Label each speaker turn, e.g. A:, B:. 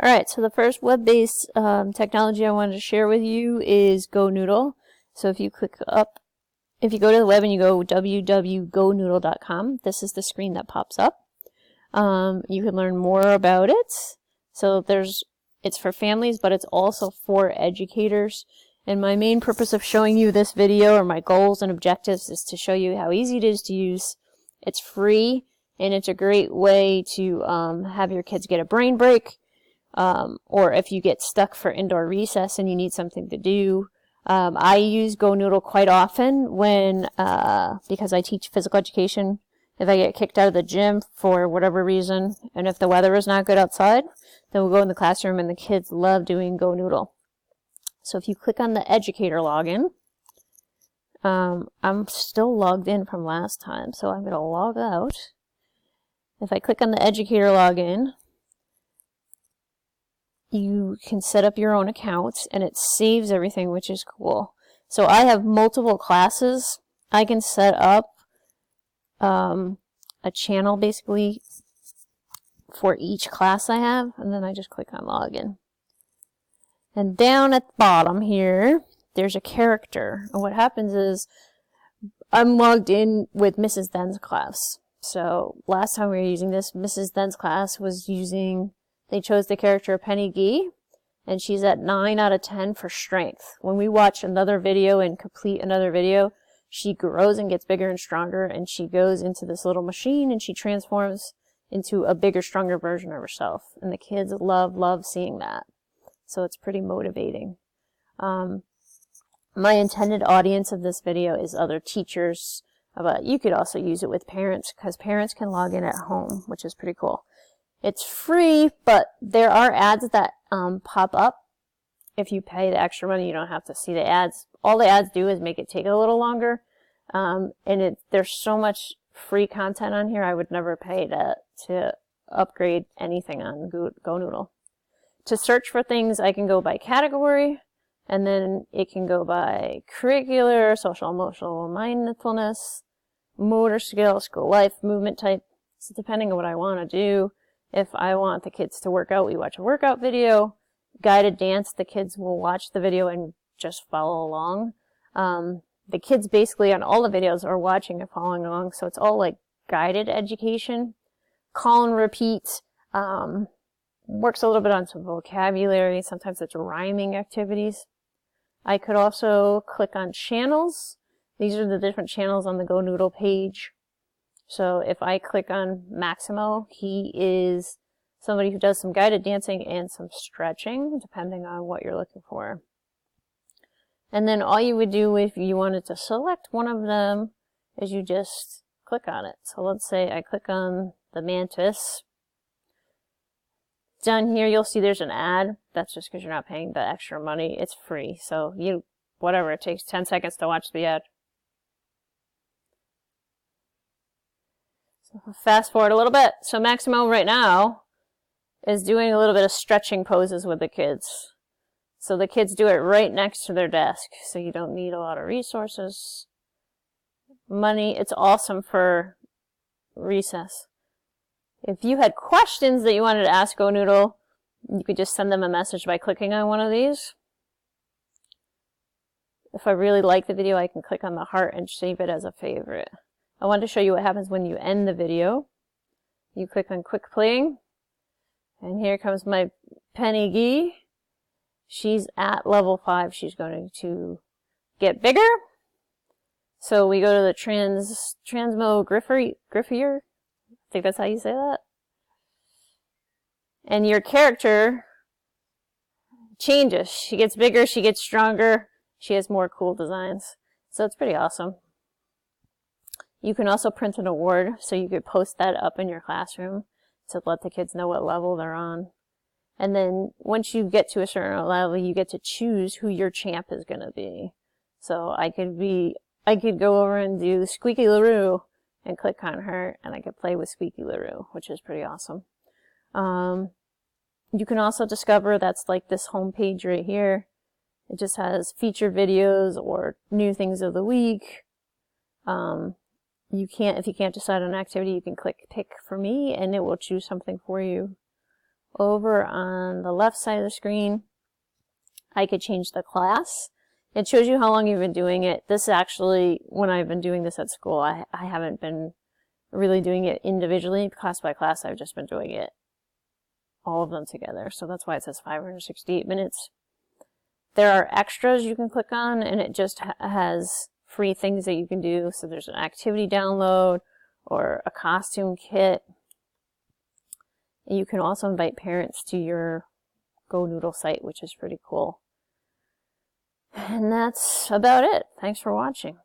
A: Alright, so the first web-based technology I wanted to share with you is GoNoodle. So if you go to the web and you go www.gonoodle.com, this is the screen that pops up. You can learn more about it. So it's for families, but it's also for educators. And my main purpose of showing you this video, or my goals and objectives, is to show you how easy it is to use. It's free, and it's a great way to have your kids get a brain break. Or if you get stuck for indoor recess and you need something to do. I use GoNoodle quite often when, because I teach physical education. If I get kicked out of the gym for whatever reason, and if the weather is not good outside, then we'll go in the classroom, and the kids love doing GoNoodle. So if you click on the Educator Login, I'm still logged in from last time, so I'm going to log out. If I click on the Educator Login, you can set up your own accounts, and it saves everything, which is cool. So I have multiple classes. I can set up a channel basically for each class I have, and then I just click on login. And down at the bottom here, there's a character. And what happens is I'm logged in with Mrs. Then's class. So last time we were using this, Mrs. Then's class was using, they chose the character Penny Gee, and she's at 9 out of 10 for strength. When we watch another video and complete another video, she grows and gets bigger and stronger, and she goes into this little machine and she transforms into a bigger, stronger version of herself. And the kids love seeing that. So it's pretty motivating. My intended audience of this video is other teachers, but you could also use it with parents, because parents can log in at home, which is pretty cool. It's free, but there are ads that pop up. If you pay the extra money, you don't have to see the ads. All the ads do is make it take a little longer. There's so much free content on here, I would never pay to upgrade anything on GoNoodle. To search for things, I can go by category, and then it can go by curricular, social, emotional, mindfulness, motor skill, school life, movement type. So depending on what I want to do. If I want the kids to work out, we watch a workout video. Guided dance, the kids will watch the video and just follow along. The kids basically on all the videos are watching and following along, so it's all like guided education. Call and repeat, works a little bit on some vocabulary. Sometimes it's rhyming activities. I could also click on channels. These are the different channels on the GoNoodle page. So if I click on Maximo, he is somebody who does some guided dancing and some stretching, depending on what you're looking for. And then all you would do if you wanted to select one of them is you just click on it. So let's say I click on the mantis. Down here you'll see there's an ad. That's just because you're not paying the extra money. It's free. So whatever, it takes 10 seconds to watch the ad. So fast forward a little bit. So Maximo right now is doing a little bit of stretching poses with the kids. So the kids do it right next to their desk. So you don't need a lot of resources. Money, it's awesome for recess. If you had questions that you wanted to ask GoNoodle, you could just send them a message by clicking on one of these. If I really like the video, I can click on the heart and save it as a favorite. I wanted to show you what happens when you end the video. You click on quick playing, and here comes my Penny Gee. She's at level 5. She's going to get bigger. So we go to the Transmogrifier. I think that's how you say that. And your character changes. She gets bigger, she gets stronger, she has more cool designs. So it's pretty awesome. You can also print an award, so you could post that up in your classroom to let the kids know what level they're on. And then once you get to a certain level, you get to choose who your champ is going to be. So I could go over and do Squeaky LaRue and click on her, and I could play with Squeaky LaRue, which is pretty awesome. You can also discover, that's like this home page right here. It just has featured videos or new things of the week. If you can't decide on an activity, you can click pick for me, and it will choose something for you. over on the left side of the screen, I could change the class. It shows you how long you've been doing it. This actually, when I've been doing this at school, I haven't been really doing it individually, class by class. I've just been doing it all of them together. So that's why it says 568 minutes. There are extras you can click on, and it just has free things that you can do. So there's an activity download or a costume kit. And you can also invite parents to your GoNoodle site, which is pretty cool. And that's about it. Thanks for watching.